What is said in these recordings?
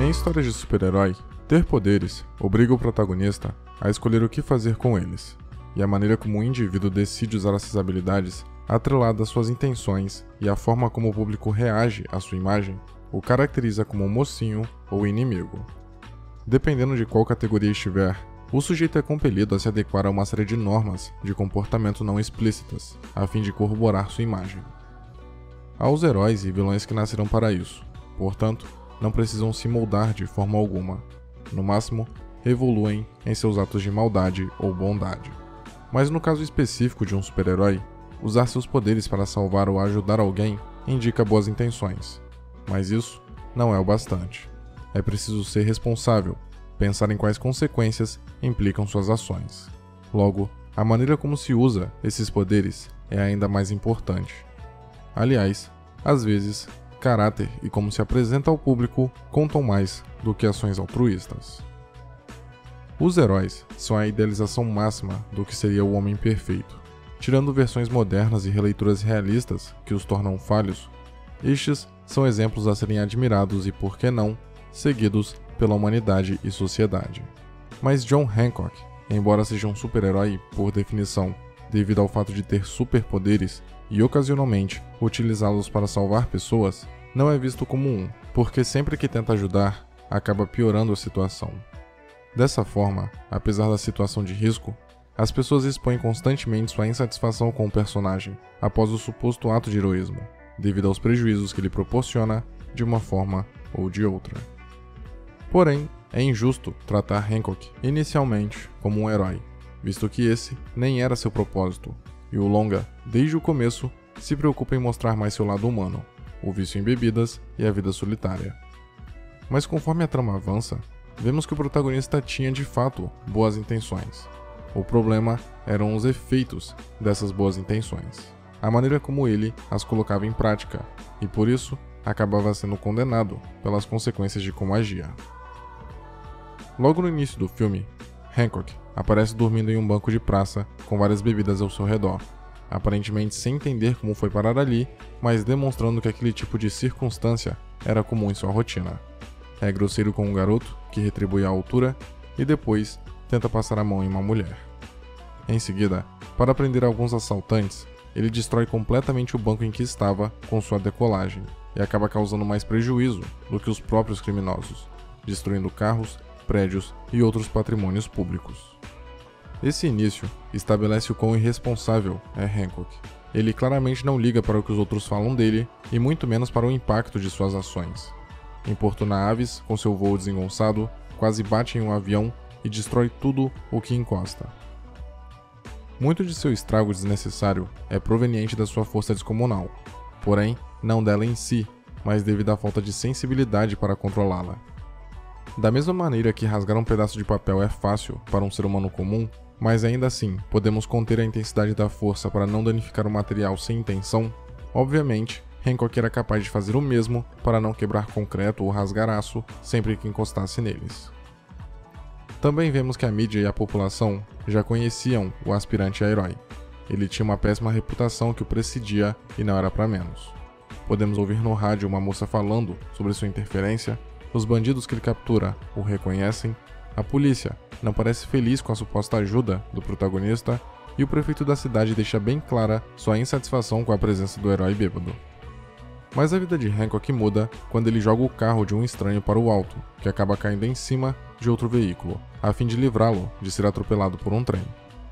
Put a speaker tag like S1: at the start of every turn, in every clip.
S1: Em histórias de super-herói, ter poderes obriga o protagonista a escolher o que fazer com eles, e a maneira como o indivíduo decide usar essas habilidades, atrelada às suas intenções e à forma como o público reage à sua imagem, o caracteriza como um mocinho ou inimigo. Dependendo de qual categoria estiver, o sujeito é compelido a se adequar a uma série de normas de comportamento não explícitas, a fim de corroborar sua imagem. Há os heróis e vilões que nasceram para isso, portanto, não precisam se moldar de forma alguma. No máximo, evoluem em seus atos de maldade ou bondade. Mas no caso específico de um super-herói, usar seus poderes para salvar ou ajudar alguém indica boas intenções. Mas isso não é o bastante. É preciso ser responsável, pensar em quais consequências implicam suas ações. Logo, a maneira como se usa esses poderes é ainda mais importante. Aliás, às vezes, caráter e como se apresenta ao público contam mais do que ações altruístas. Os heróis são a idealização máxima do que seria o homem perfeito. Tirando versões modernas e releituras realistas que os tornam falhos, estes são exemplos a serem admirados e, por que não, seguidos pela humanidade e sociedade. Mas John Hancock, embora seja um super-herói por definição, devido ao fato de ter superpoderes e ocasionalmente utilizá-los para salvar pessoas, não é visto como um, porque sempre que tenta ajudar, acaba piorando a situação. Dessa forma, apesar da situação de risco, as pessoas expõem constantemente sua insatisfação com o personagem após o suposto ato de heroísmo, devido aos prejuízos que ele proporciona de uma forma ou de outra. Porém, é injusto tratar Hancock inicialmente como um herói, visto que esse nem era seu propósito, e o longa, desde o começo, se preocupa em mostrar mais seu lado humano, o vício em bebidas e a vida solitária. Mas conforme a trama avança, vemos que o protagonista tinha de fato boas intenções. O problema eram os efeitos dessas boas intenções, a maneira como ele as colocava em prática, e por isso acabava sendo condenado pelas consequências de como agia. Logo no início do filme, Hancock aparece dormindo em um banco de praça com várias bebidas ao seu redor, aparentemente sem entender como foi parar ali, mas demonstrando que aquele tipo de circunstância era comum em sua rotina. É grosseiro com um garoto, que retribui à altura, e depois tenta passar a mão em uma mulher. Em seguida, para prender alguns assaltantes, ele destrói completamente o banco em que estava com sua decolagem, e acaba causando mais prejuízo do que os próprios criminosos, destruindo carros, prédios e outros patrimônios públicos. Esse início estabelece o quão irresponsável é Hancock. Ele claramente não liga para o que os outros falam dele, e muito menos para o impacto de suas ações. Importuna aves com seu voo desengonçado, quase bate em um avião e destrói tudo o que encosta. Muito de seu estrago desnecessário é proveniente da sua força descomunal, porém, não dela em si, mas devido à falta de sensibilidade para controlá-la. Da mesma maneira que rasgar um pedaço de papel é fácil para um ser humano comum, mas ainda assim podemos conter a intensidade da força para não danificar o material sem intenção, obviamente, Hancock era capaz de fazer o mesmo para não quebrar concreto ou rasgar aço sempre que encostasse neles. Também vemos que a mídia e a população já conheciam o aspirante a herói. Ele tinha uma péssima reputação que o precedia e não era para menos. Podemos ouvir no rádio uma moça falando sobre sua interferência, os bandidos que ele captura o reconhecem, a polícia não parece feliz com a suposta ajuda do protagonista e o prefeito da cidade deixa bem clara sua insatisfação com a presença do herói bêbado. Mas a vida de Hancock muda quando ele joga o carro de um estranho para o alto, que acaba caindo em cima de outro veículo, a fim de livrá-lo de ser atropelado por um trem.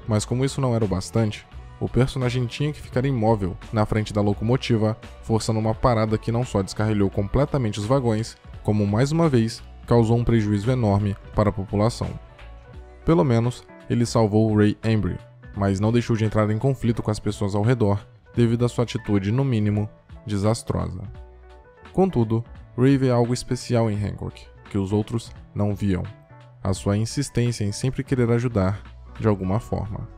S1: Mas como isso não era o bastante, o personagem tinha que ficar imóvel na frente da locomotiva, forçando uma parada que não só descarrilhou completamente os vagões, como mais uma vez causou um prejuízo enorme para a população. Pelo menos, ele salvou Ray Embry, mas não deixou de entrar em conflito com as pessoas ao redor, devido à sua atitude, no mínimo, desastrosa. Contudo, Ray vê algo especial em Hancock, que os outros não viam: a sua insistência em sempre querer ajudar, de alguma forma.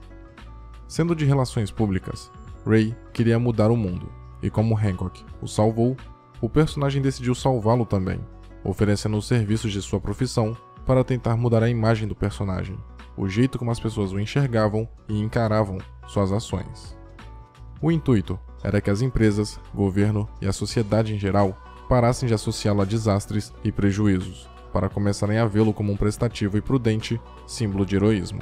S1: Sendo de relações públicas, Ray queria mudar o mundo, e como Hancock o salvou, o personagem decidiu salvá-lo também, oferecendo os serviços de sua profissão para tentar mudar a imagem do personagem, o jeito como as pessoas o enxergavam e encaravam suas ações. O intuito era que as empresas, governo e a sociedade em geral parassem de associá-lo a desastres e prejuízos, para começarem a vê-lo como um prestativo e prudente símbolo de heroísmo.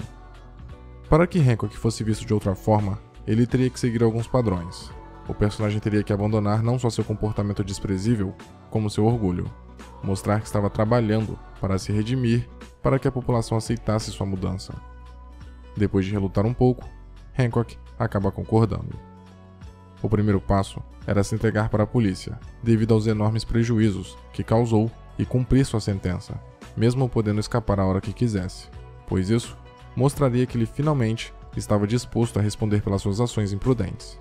S1: Para que Hancock fosse visto de outra forma, ele teria que seguir alguns padrões. O personagem teria que abandonar não só seu comportamento desprezível, como seu orgulho. Mostrar que estava trabalhando para se redimir, para que a população aceitasse sua mudança. Depois de relutar um pouco, Hancock acaba concordando. O primeiro passo era se entregar para a polícia, devido aos enormes prejuízos que causou e cumprir sua sentença, mesmo podendo escapar a hora que quisesse, pois isso mostraria que ele finalmente estava disposto a responder pelas suas ações imprudentes.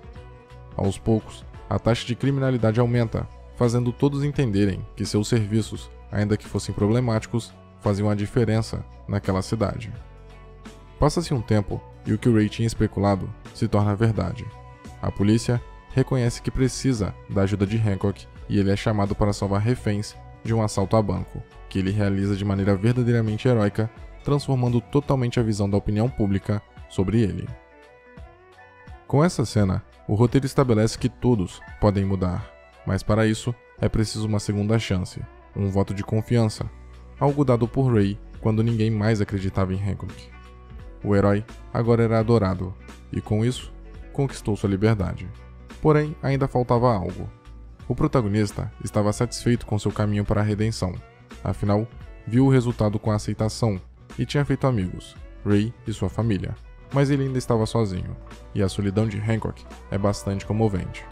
S1: Aos poucos, a taxa de criminalidade aumenta, fazendo todos entenderem que seus serviços, ainda que fossem problemáticos, faziam a diferença naquela cidade. Passa-se um tempo e o que o Ray tinha especulado se torna verdade. A polícia reconhece que precisa da ajuda de Hancock e ele é chamado para salvar reféns de um assalto a banco, que ele realiza de maneira verdadeiramente heróica, transformando totalmente a visão da opinião pública sobre ele. Com essa cena, o roteiro estabelece que todos podem mudar, mas para isso é preciso uma segunda chance, um voto de confiança, algo dado por Ray quando ninguém mais acreditava em Hancock. O herói agora era adorado, e com isso, conquistou sua liberdade. Porém, ainda faltava algo. O protagonista estava satisfeito com seu caminho para a redenção, afinal, viu o resultado com a aceitação e tinha feito amigos, Ray e sua família, mas ele ainda estava sozinho, e a solidão de Hancock é bastante comovente.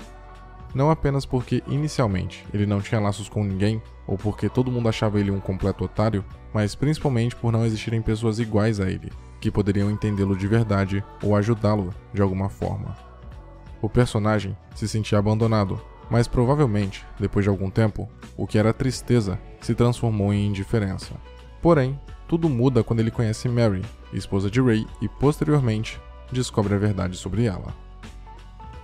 S1: Não apenas porque inicialmente ele não tinha laços com ninguém, ou porque todo mundo achava ele um completo otário, mas principalmente por não existirem pessoas iguais a ele, que poderiam entendê-lo de verdade ou ajudá-lo de alguma forma. O personagem se sentia abandonado, mas provavelmente, depois de algum tempo, o que era tristeza se transformou em indiferença. Porém, tudo muda quando ele conhece Mary, esposa de Ray, e posteriormente descobre a verdade sobre ela.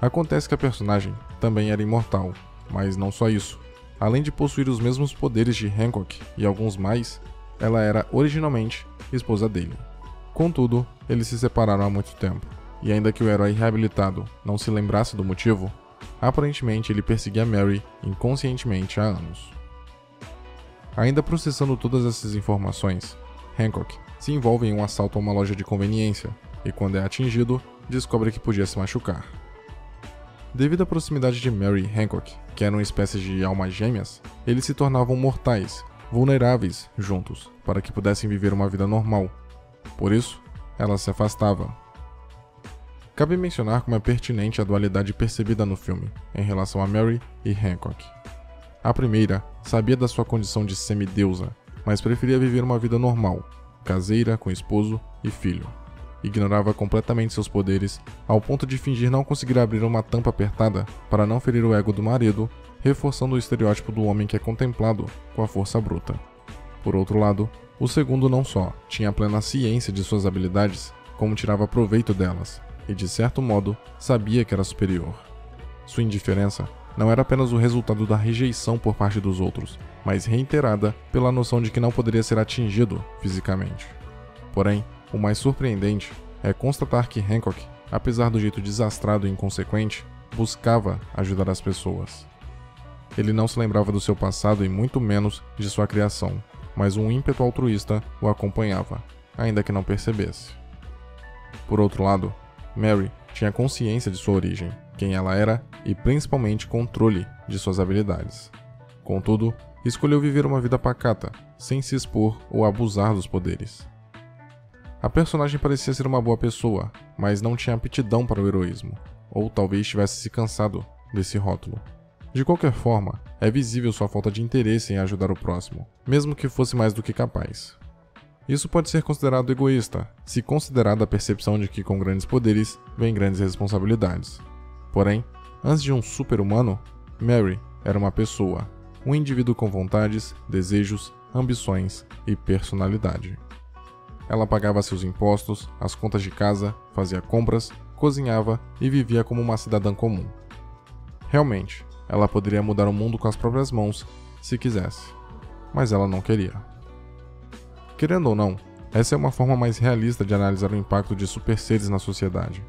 S1: Acontece que a personagem também era imortal, mas não só isso. Além de possuir os mesmos poderes de Hancock e alguns mais, ela era originalmente esposa dele. Contudo, eles se separaram há muito tempo, e ainda que o herói reabilitado não se lembrasse do motivo, aparentemente ele perseguia Mary inconscientemente há anos. Ainda processando todas essas informações, Hancock se envolve em um assalto a uma loja de conveniência, e quando é atingido, descobre que podia se machucar. Devido à proximidade de Mary e Hancock, que eram espécies de almas gêmeas, eles se tornavam mortais, vulneráveis juntos, para que pudessem viver uma vida normal. Por isso, ela se afastava. Cabe mencionar como é pertinente a dualidade percebida no filme, em relação a Mary e Hancock. A primeira sabia da sua condição de semideusa, mas preferia viver uma vida normal, caseira, com esposo e filho. Ignorava completamente seus poderes, ao ponto de fingir não conseguir abrir uma tampa apertada para não ferir o ego do marido, reforçando o estereótipo do homem que é contemplado com a força bruta. Por outro lado, o segundo não só tinha plena ciência de suas habilidades, como tirava proveito delas, e de certo modo sabia que era superior. Sua indiferença não era apenas o resultado da rejeição por parte dos outros, mas reiterada pela noção de que não poderia ser atingido fisicamente. Porém, o mais surpreendente é constatar que Hancock, apesar do jeito desastrado e inconsequente, buscava ajudar as pessoas. Ele não se lembrava do seu passado e muito menos de sua criação, mas um ímpeto altruísta o acompanhava, ainda que não percebesse. Por outro lado, Mary tinha consciência de sua origem, quem ela era e principalmente controle de suas habilidades. Contudo, escolheu viver uma vida pacata, sem se expor ou abusar dos poderes. A personagem parecia ser uma boa pessoa, mas não tinha aptidão para o heroísmo, ou talvez tivesse se cansado desse rótulo. De qualquer forma, é visível sua falta de interesse em ajudar o próximo, mesmo que fosse mais do que capaz. Isso pode ser considerado egoísta, se considerada a percepção de que com grandes poderes vem grandes responsabilidades. Porém, antes de um super-humano, Mary era uma pessoa, um indivíduo com vontades, desejos, ambições e personalidade. Ela pagava seus impostos, as contas de casa, fazia compras, cozinhava e vivia como uma cidadã comum. Realmente, ela poderia mudar o mundo com as próprias mãos, se quisesse, mas ela não queria. Querendo ou não, essa é uma forma mais realista de analisar o impacto de super-seres na sociedade.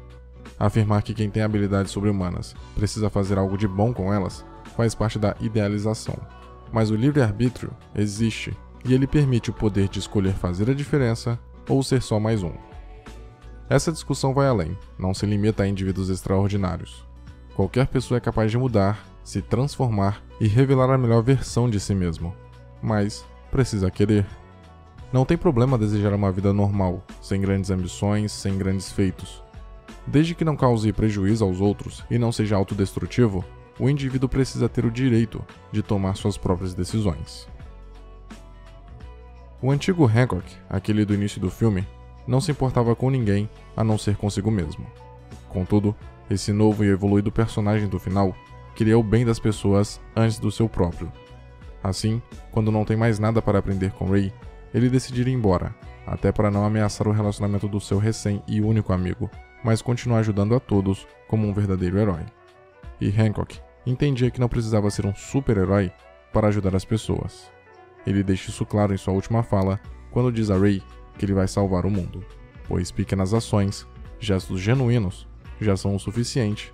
S1: Afirmar que quem tem habilidades sobre-humanas precisa fazer algo de bom com elas faz parte da idealização, mas o livre-arbítrio existe e ele permite o poder de escolher fazer a diferença ou ser só mais um. Essa discussão vai além, não se limita a indivíduos extraordinários. Qualquer pessoa é capaz de mudar, se transformar e revelar a melhor versão de si mesmo, mas precisa querer. Não tem problema desejar uma vida normal, sem grandes ambições, sem grandes feitos. Desde que não cause prejuízo aos outros e não seja autodestrutivo, o indivíduo precisa ter o direito de tomar suas próprias decisões. O antigo Hancock, aquele do início do filme, não se importava com ninguém a não ser consigo mesmo. Contudo, esse novo e evoluído personagem do final queria o bem das pessoas antes do seu próprio. Assim, quando não tem mais nada para aprender com Ray, ele decide ir embora, até para não ameaçar o relacionamento do seu recém e único amigo, mas continuar ajudando a todos como um verdadeiro herói. E Hancock entendia que não precisava ser um super-herói para ajudar as pessoas. Ele deixa isso claro em sua última fala, quando diz a Ray que ele vai salvar o mundo, pois pequenas ações, gestos genuínos, já são o suficiente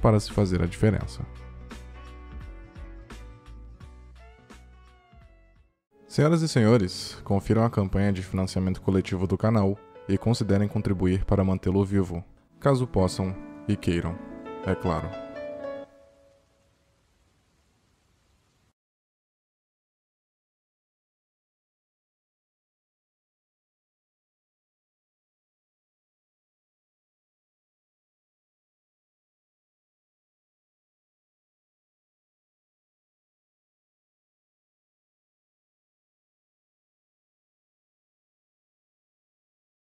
S1: para se fazer a diferença. Senhoras e senhores, confiram a campanha de financiamento coletivo do canal e considerem contribuir para mantê-lo vivo, caso possam e queiram, é claro.